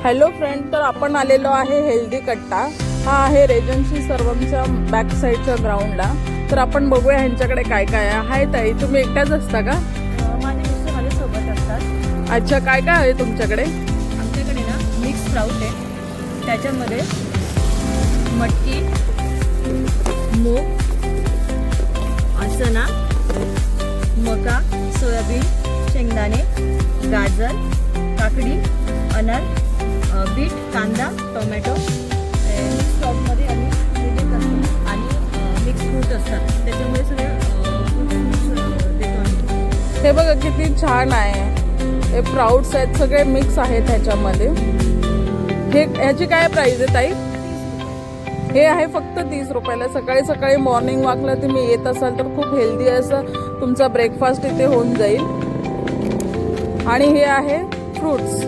Hello friend, तर आपण आलेलो आहे हेल्दी कट्टा. हा आहे रेजन्सी सर्वमच्या बॅक साईडच्या ग्राउंडला. तर आपण बघूया ह्यांच्याकडे काय काय आहे. ताई, तुम्ही एकट्याच असता का? माझे मिस्टर माझ्यासोबत असतात. अच्छा, काय काय आहे तुमच्याकडे? आमच्याकडे ना मिक्स स्प्राऊट आहे, त्याच्यामध्ये मटकी, मूग, चणा, मका, सोयाबीन, शेंगदाणे, गाजर, काकडी, अनर, बीट, कांदा, टोमॅटो मिक्स स्टॉकमध्ये आणि मिक्स फ्रूट असतात. त्याच्यामुळे सगळे देतो आम्ही. हे बघा किती छान आहे. हे स्प्राउट्स आहेत, सगळे मिक्स आहेत ह्याच्यामध्ये. ह्याची काय प्राइस आहे ताई? हे आहे फक्त 30 रुपयाला. सकाळी सकाळी मॉर्निंग वॉकला तुम्ही येत असाल तर खूप हेल्दी असं तुमचा ब्रेकफास्ट इथे होऊन जाईल. आणि हे आहे फ्रूट्स.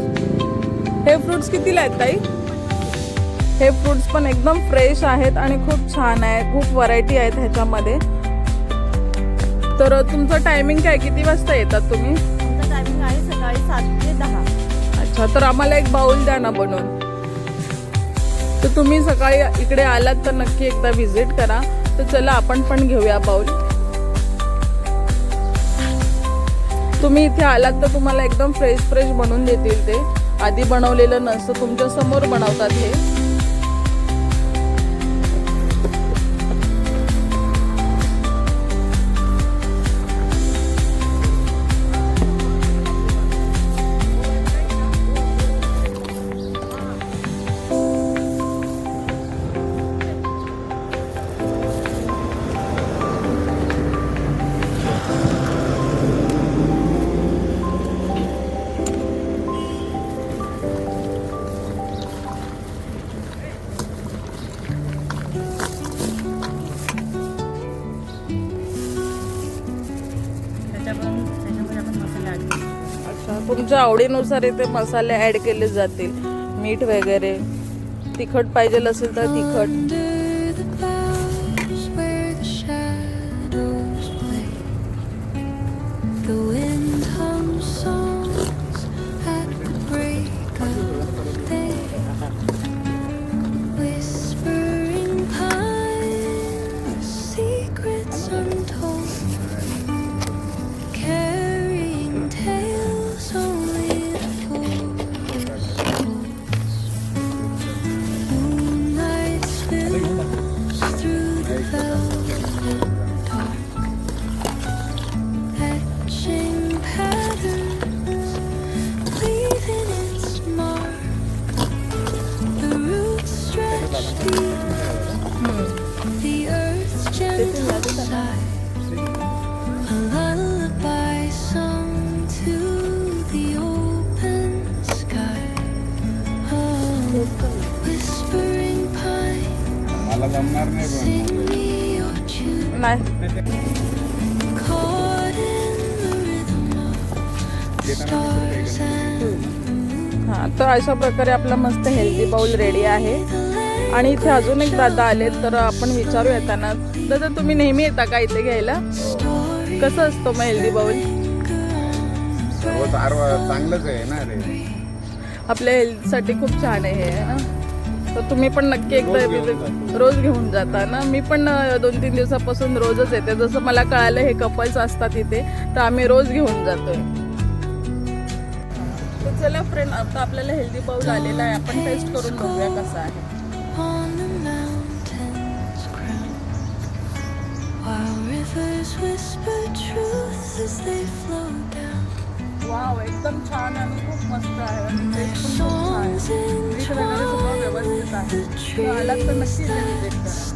हे फ्रूट्स कितीला आहेत ताई? हे फ्रूट्स पण एकदम फ्रेश आहेत आणि खूप छान आहे. खूप व्हरायटी आहेत ह्याच्यामध्ये. तर तुमचं टायमिंग काय, किती वाजता येतात तुम्ही? आमचं टायमिंग आहे सकाळी 7 ते 10. अच्छा, तर आम्हाला एक बाउल द्या ना बनवून. तर तुम्ही सकाळी इकडे आलात तर नक्की एकदा व्हिजिट करा. तर चला आपण पण घेऊया बाउल. तुम्ही इथे आलात तर तुम्हाला एकदम फ्रेश फ्रेश बनवून देतील. ते आधी बनवलेलं नसतं, तुमच्या समोर बनवतात हे. त्याच्यामध्ये आपण मसाले ॲड करतो. अच्छा, तुमच्या आवडीनुसार इथे मसाले ऍड केले जातील. मीठ वगैरे, तिखट पाहिजे असेल तर तिखट. मला जमणार नाही. हां, तर अशा प्रकारे आपला मस्त हेल्दी बाउल रेडी आहे. आणि इथे अजून एक दादा आलेत, तर आपण विचारूया त्यांना. दादा, तुम्ही नेहमी येता का इथे घ्यायला? कसं असतो मग हेल्दी बाउल? चांगलंच आहे ना रे, आपल्या हेल्थसाठी खूप छान आहे हे ना. तर तुम्ही पण नक्की एकदा रोज घेऊन जाता ना. मी पण 2-3 दिवसापासून रोजच येते. जसं मला कळालं हे कपल्स असतात इथे, तर आम्ही रोज घेऊन जातोय. तर चला फ्रेंड, आता आपल्याला हेल्दी बाउल आलेला आहे. आपण टेस्ट करून बघूया कसा आहे. वाव, एकदम छान आणि खूप मस्त आहे. आणि टेस्ट पण खूप छान आहे. मीठ वगैरे सगळं व्यवस्थित आहे. आलात तर नक्की इथे विजिट करा.